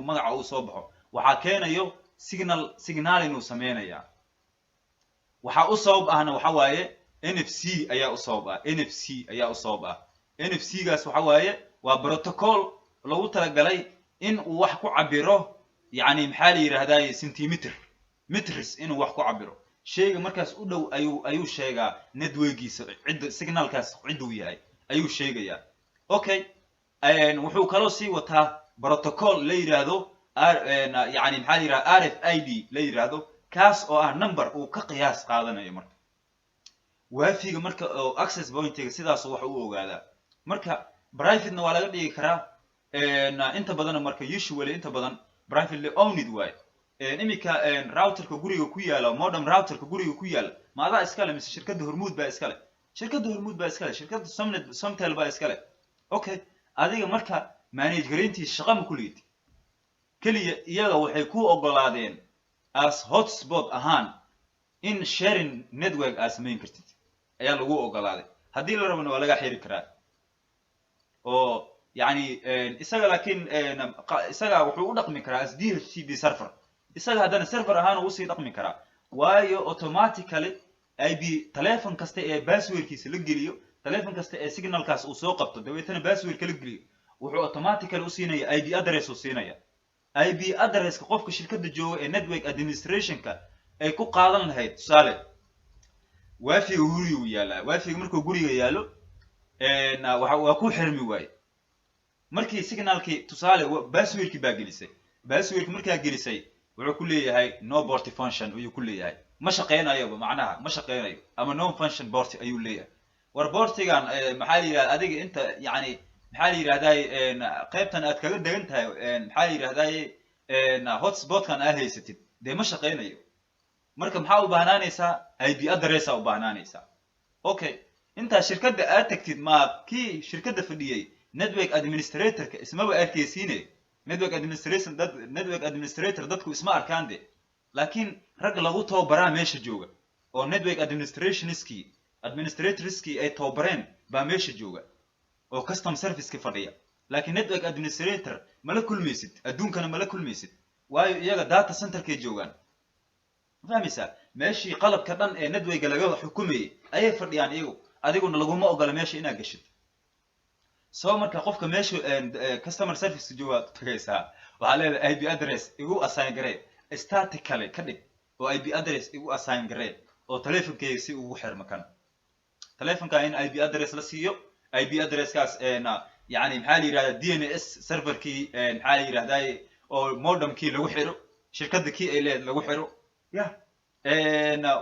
magaca uu soo baxo waxa keenayo signal inuu sameeynaya waxa u sabab ahna waxa waaye NFC ayaa u sabab ah NFC gaas waxa waaye waa protocol lagu talagalay in uu wax ku cabiro يعني maxaa la yiraahdaa centimeter meters inuu wax ku cabiro shayga markaas u dhow ayuu sheegaa networkiisa cid signalkaas cid uu yahay ayuu sheegayaa okay wuxuu kaloo sii wataa protocol la yiraahdo يعني maxaa la yiraahdaa RFID la yiraahdo kaas oo ah number uu ka qiyaas qaadanayo marka waafiga marka oo access point-ga sidaas wax uu ogaadaa marka private-na waa laga dhigi karaa inta badan marka usually inta badan privately owned way imika routerka guriga ku yaala modem routerka guriga ku yaala ma adaa iska leh mise shirkadda hormuud baa iska leh shirkadda hormuud baa iska leh shirkadda somtel baa iska leh okay adiga marka manage garanti shaqo ma kuliyid kaliya iyaga waxay ku ogolaadeen as hotspot ahaan in sharing network as main kartid ayaa lagu ogolaaday haddii la rabana waa laga xiri karaa oo yani isaga laakiin isaga wuxuu u dhaqmi karaa as DHCP server isaga haddana server ahaan uu sii dhaqmi karaa waayo automatically IP telephone kasta ee passwordkiisa la geliyo telephone kasta ee signalkaas uu soo qabto dabeetana password kala geliyo wuxuu automatically u siinaya IP address uu siinaya IP address-ka qofka shirkadda jooga ee network administration-ka ay ku qaadan lahayd tusaale waafiga guriga uu yaalaa waafiga markuu guriga yaalo waa ku xirmi waaye markii signalkii tusaale passwordkii baa gelisay passwordkii markaa gelisay wuxuu ku leeyahay no port function ayuu ku leeyahay ma shaqeynayo macnaha ma shaqeynayo ama no function port ayuu leeyahay war portigan maxaa la yiraahdaa adiga inta yani maxaa la yiraahdaa qaybtan aad kaga degan tahay maxaa la yiraahdaa hotspot-kan aad haysatid dee ma shaqeynayo marka maxaa u baahnaanaysaa IP address u baahnaanaysaa okay inta shirkadda aad tagtid ma kii shirkadda fadhiyay network administrator-ka ismaba arkaysiine network administrator dadku isma arkaan de laakiin rag lagu tababaraa meesha jooga oo network administratorskii ay tababareen baa meesha jooga oo custom service-ka fadhiya laakiin network administrator mala kulmaysid adduunkana mala kulmaysid waayo iyaga data center-kay joogaan fahmaysaa meeshii qalabka dhan ee network-ga laga xukumayay ayay fadhiyaan iyagu adiguna laguma ogola meesha inaad gashid soo marka qofka meesha customer service jooga tagaysaa waxaa leedahay IP address igu assign garee statically ka dhig oo IP address igu assign garee oo telefonkeyga si ugu xirma kan telefonka in IP address la siiyo IP address-kaas yani maxaa la yiraahdaa DNS server-kii maxaa la yiraahdaa oo modem-kii lagu xiro shirkadda kii ay leed lagu xiro ya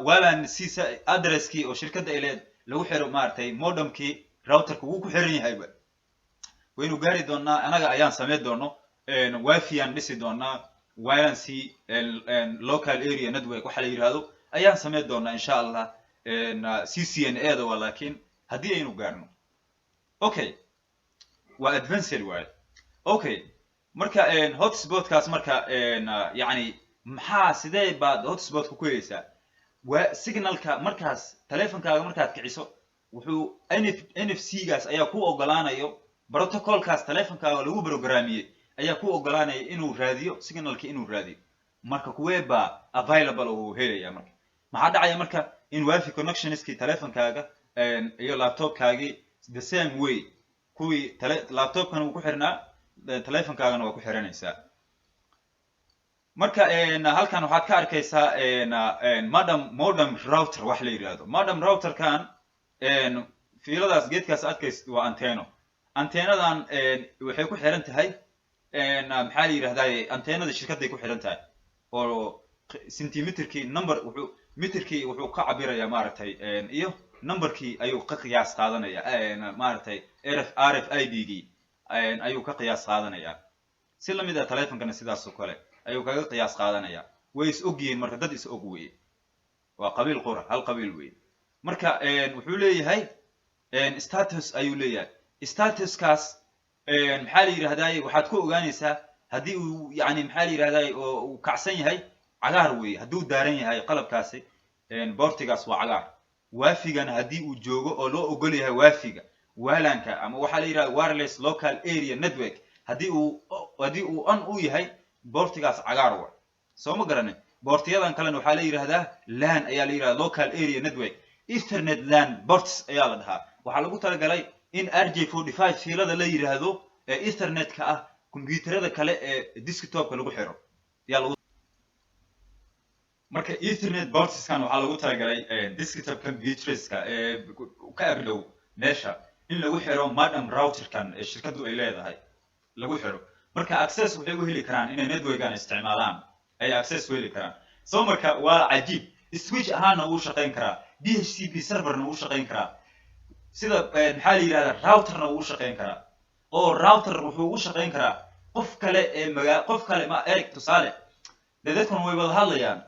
walan siisa address-kii oo shirkadda ay leed lagu xiro maartay modem-kii router-ka uu ku xiran yahay waynu gaari doonaa anaga ayaan sameyn doono wifi-an dhisi doonaa wireless local area network waxa la yiraahdo ayaan sameyn doonaa insha Allah CCNA-da laakiin haddii aynu gaarno okay waa advanced way okay marka hotspot-kaas marka yani maxaa sidee baad hotspot-ka ku helaysaa waa signalka markaas telefonkaaga markaad kiciso wuxuu NFC-gaas ayaa ku ogolaanayo protocol-kaas telefonkaaga lagu programiyay ayaa ku ogolaanaya inuu raadiyo signalka inuu raadiyo marka kuwee baa available oo helaya marka maxaa dhacaya marka in wifi connectionskii telefonkaaga iyo laptop-kaagii the same way kuwii laptop-kan uu ku xirnaa telefonkaagana waa ku xiranaysaa marka halkan waxaad ka arkaysaa modem router wax la yiraahdo modem router-kan fiiladaas geedkaas adkaysid waa antennadan waxay ku xiran tahay maxaa la yiraahdaa antennada shirkadday ku xiran tahay oo centimeter-kii number meterkii wuxuu ka cabirayaa maaragtay iyo numberkii ayuu ka qiyaas qaadanayaa maaragtay RFID-gii ayuu ka qiyaas qaadanayaa si la mid ah telefonkana sidaas oo kale ayuu kaga qiyaas qaadanayaa way is ogyihiin marka dad is og weeye waa qabiil qura hal qabiil weeye marka wuxuu leeyahay status ayuu leeyahay statuskaas maxaa la yiraahdaa waxaad ku ogaanaysaa haddii uu yani maxaa la yiraahdaa oo uu kacsan yahay cagaar weeye hadduu daaran yahay qalabkaasi boortigaas waa cagaar waafigana haddii uu joogo oo loo ogol yahay waafiga waalanka ama waxaa la yiraahdaa wireless local area network haddii uu on u yahay boortigaas cagaar waa soo ma garanay boortiyadan kalena waxaa la yiraahdaa LAN ayaa la yiraahdaa local area network ethernet LAN ports ayaa la dhahaa waxaa lagu talagalay in RJ45 fiilada la yiraahdo ee ethernet-ka ah kombiyuutarada kale ee desktop-ka lagu xiro yaa lagu marka ethernet portskan waxaa lagu talagalay desktop computerska ka agdhow meesha in lagu xiro modem routerkan ee shirkadu ay leedahay lagu xiro marka access waxay u heli karaan inay networkan isticmaalaan ay access u heli karaan soo marka waa cajiib switch ahaana uu shaqayn karaa DHCP serverna uu shaqayn karaa sida maxaa la yiraahdaa routerna uu shaqayn karaa oo router wuxuu u shaqayn karaa qof kale qof kale ma eeg tusaale dadkan way wada hadlayaan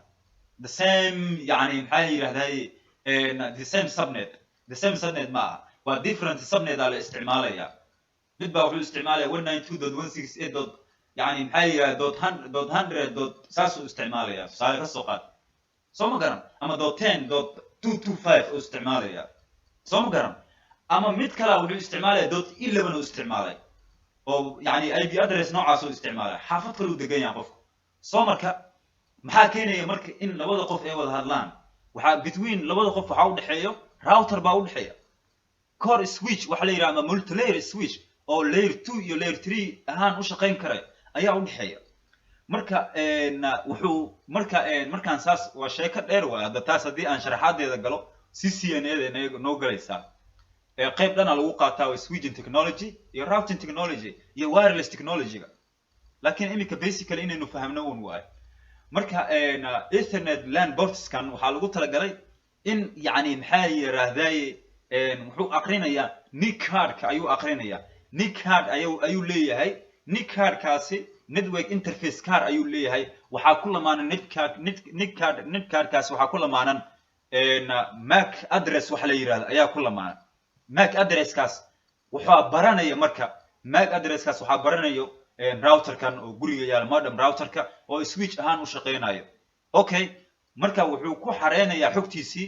the same يعني maxaa la yiraahdaa the same subnet ma aha waa different subnet ala isticmaalaya mid baa wuxuu isticmaalaya 192.168. يعني maxaa la yiraahdaa .100 saasuu isticmaalaya tusaale ka soo qaad soo ma garan ama .10.225 uu isticmaalaya soo ma garan ama mid kale wuxuu isticmaalaya .11 uu isticmaalay oo yani IP address noocaas uu isticmaalay xaafad kale uu degan yahay qofku soo marka maxaa keenaya marka in labada qof ay wada hadlaan waxa between labada qof waxa u dhaxeeyo router baa u dhaxeeya core switch waxa la yiraahdaa multi-layer switch oo layer 2 iyo layer 3 ahaan u shaqayn kara ayaa u dhaxeeya marka wuxuu markaan saas waa sheeko dheer waa hadda taas haddii aan sharaxaadeeda galo CCNA noo galaysaa qayb dhana lagu qaataa waa switching technology iyo routing technology iyo wireless technology-ga laakiin iminka basically inaynu fahamno uun waay marka ethernet LAN portskan waxaa lagu talagalay in yani maxaa yiraahdaa wuxuu aqrinayaa NIC cardka ayuu aqrinayaa NIC card ayuu leeyahay NIC cardkaasi network interface card ayuu leeyahay waxaa ku lamaanan NIC cardkaasi waxaa ku lamaanan MAC address waxa la yiraahdo ayaa ku lamaanan MAC addresskaas waxaa baranaya marka MAC addresskaas waxaa baranayo routerkan oo guriga yaala modem routerka oo switch ahaan u shaqeynayo okay marka wuxuu ku xareynayaa xogtiisii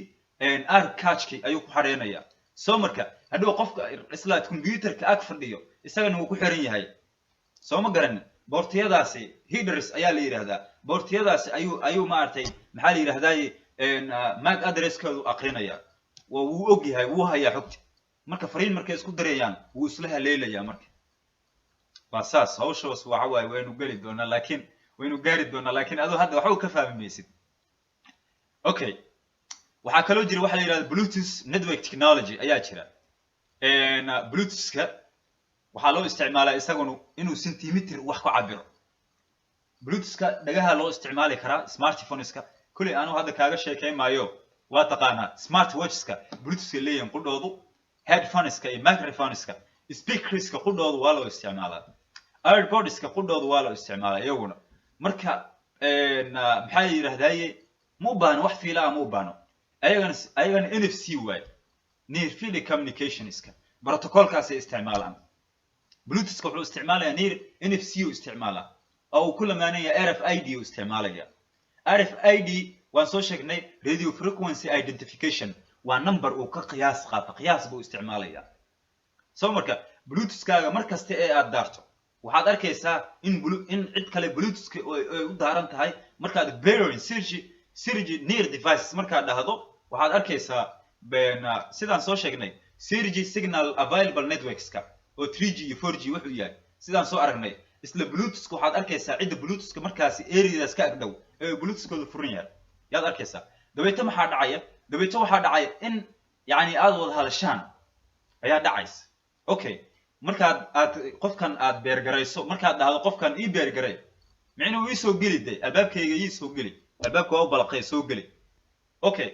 arcachki ayuu ku xareynayaa soo marka hadhow qofka isla computerka ag fadhiyo isagana uu ku xiran yahay soo ma garan boortiyadaasi headers ayaa la yiraahdaa boortiyadaasi ayuu maartay maxaa la yiraahdaa MAC addresskoodu aqrinaya wuu og yahay wuu hayaa xogti marka fariin markay isku dareeyaan wuu isla haleelayaa marka basaas hawshaas waxa waay waynu gali doonaa laakiin waynu gaari doonaa laakiin adoo hadda waxa uu ka fahmaysid okay waxa kale oo jira waxa la yiraahdo Bluetooth network technology ayaa jira Bluetoothka waxaa loo isticmaalaa isaguna inuu centimeter wax ku cabiro Bluetoothka dhagaha loo isticmaali karaa smartphoneska kulli aanu hadda kaaga sheekay maayo waa taqaanaa smartwatcheska Bluetoothka leeyahay qudhoodu headphoneska iyo microphoneska speakerska qudhoodu waa loo isticmaalaa AirPodska qudhoodu waa loo isticmaalaa iyaguna marka maxaa la yiraahdaa ma baano wax fiila ma baano ayagana NFC way near field communicationska protocolkaas ay isticmaalaan Bluetoothka wuxuu isticmaalayaa near NFC uu isticmaalaa oo ku lamaanaya RFID uu isticmaalaya RFID waan soo sheegnay radio frequency identification waa number uu ka qiyaas qaato qiyaas buu isticmaalaya soo marka Bluetoothkaaga markasta ee aad daarto waxaad arkaysaa in cid kale Bluetoothka ay u daaran tahay markaad bearing Sergi near devices markaad dhahdo waxaad arkaysaa sidaan soo sheegnay Sergi signal available networkska oo 3G iyo 4G wuxuu yahay sidaan soo aragnay isla Bluetoothka waxaad arkaysaa cid Bluetoothka markaasi areadaas ka agdhow ee Bluetoothkooda furan yahay yaad arkaysaa dabeeto waxaa dhacaya in yani aad wada hadashaan ayaa dhacaysa okay markaad qofkan aad beergarayso markaad dhahdo qofkan ii beergaray micnuu ii soo geli day albaabkayga ii soo geli albaabka waa balaqay soo geli okay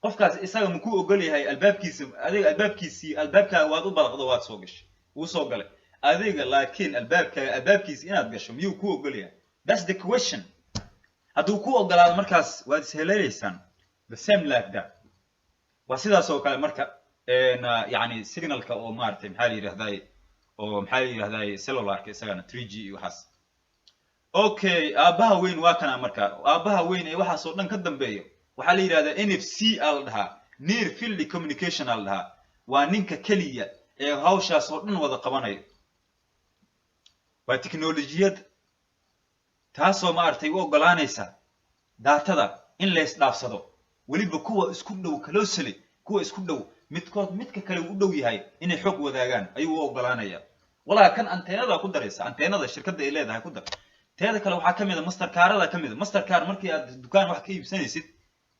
qofkaas isaga ma ku ogol yahay albaabkiisa adiga albaabkaaga waad u balaqdo waad soo gashay wuu soo galay adiga laakiin albaabkiisa inaad gasho miyuu ku ogol yahay that's the question hadduu ku ogolaado markaas waad isheleelaysaan the same like that waa sidaas oo kale marka yani signalka oo maartay maxaa la yiraahdaa cellularka isagana 3G iyo waxaas okay aabaha weyn waa kana marka aabaha weyn ee waxaas oo dhan ka dambeeyo waxaa la yiraahdaa NFC al dhaha near field communication al dhaha waa ninka kaliya ee hawshaas oo dhan wada qabanayo waa tiknoolajiyad taasoo maartay u ogolaanaysa daatada in la isdhaafsado waliba kuwa isku dhow closely kuwa isku dhow midka kale u dhow yahay inay xog wadaagaan ayuu u ogolaanaya walaa kan anteenada ku daraysa anteenada shirkadda ay leedahay ku dar teeda kale waxaa ka mid ah master card-ada ka mid ah master card markii aad dukaan wax ka iibsanaysid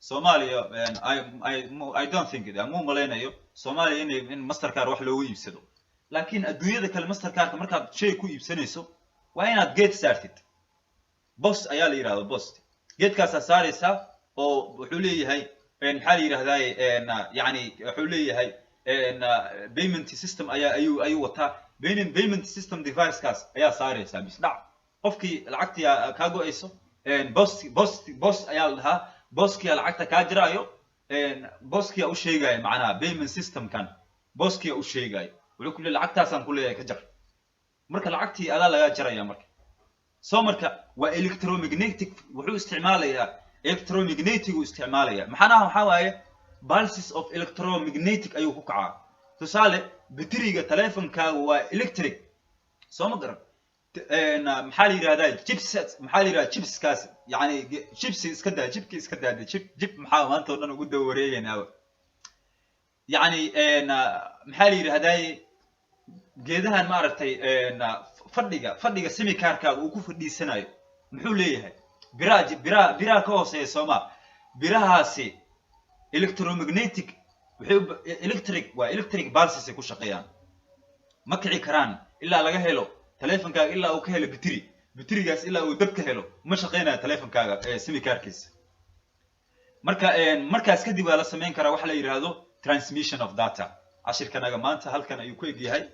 Soomaaliya I don't think it ama malaynayo Soomaaliya in master card wax loogu iibsado laakiin adduunyada kale master card markaad shay ku iibsanayso waa inaad gate saartid boss ayaa la yiraahdaa boss geedkaas saaraysa oo wuxuu leeyahay maxaa la yiraahdaa yani wuxuu leeyahay payment system ayuu wataa payment system device kaas ayaa saaraysa bis dhac qofkii lacagtii ka go'ayso boss ayaa la dhahaa bosskii lacagta ka jiraayo bosskii u sheegay macnaha payment system kan bosskii u sheegay wuxuu ku leeyahay lacagtaasan ku leeyahay ka jar marka lacagtii adaa laga jaraya marka soo marka waa electromagnetic wuxuu isticmaalayaa electromagnetic uu isticmaalaya maxanaha waxa waaye pulses of electromagnetic ayuu ku kacaa tusaale bateriga telefonkaaga waa electric soo ma garan maxaa la yiraahdaa chipset maxaa la yiraahdaa chipskaas yani chips iska daa chipki iska daa chip maxaa maanta oo dhan ugu daba wareegaynaa yani maxaa la yiraahdaa geedahan ma aragtay fadhiga semikarkaaga uu ku fadhiisanayo muxuu leeyahay biraha ka hooseeya Soomaa birahaasi electromagnetic electric pulses ku shaqeeyaan ma kici karaan ilaa laga helo telefonkaaga ilaa uu ka helo baterigaas ilaa uu dab ka helo ma shaqeynayo telefonkaaga semikarkiisa markaas kadib waa la sameyn karaa waxa la yiraahdo transmission of data cashirkanaga maanta halkan ayuu ku egyahay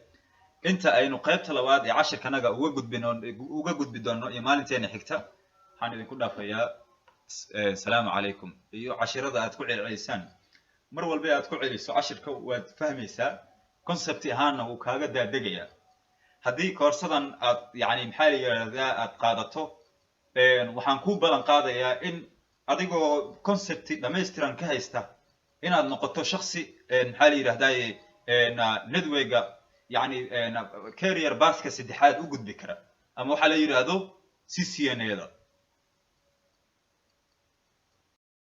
inta aynu qaybta labaad ee cashirkanaga uga gudbi doono iyo maalinteena xigta waxaan idinku dhaafayaa salaamu calaykum iyo cashirada aad ku celcelisaan mar walba aad ku celiso cashirka waad fahmaysaa concept ahaana uu kaaga daadegaya haddii koorsadan aad yani maxaa la yiraahdaa aad qaadato waxaan ku balan qaadayaa in adigoo concept dhameystiran ka haysta inaad noqoto shakhsi maxaa la yiraahdaa network يعني كارير باسكا سدحاد u gudbi kara ama waxa la yiraahdo CCNA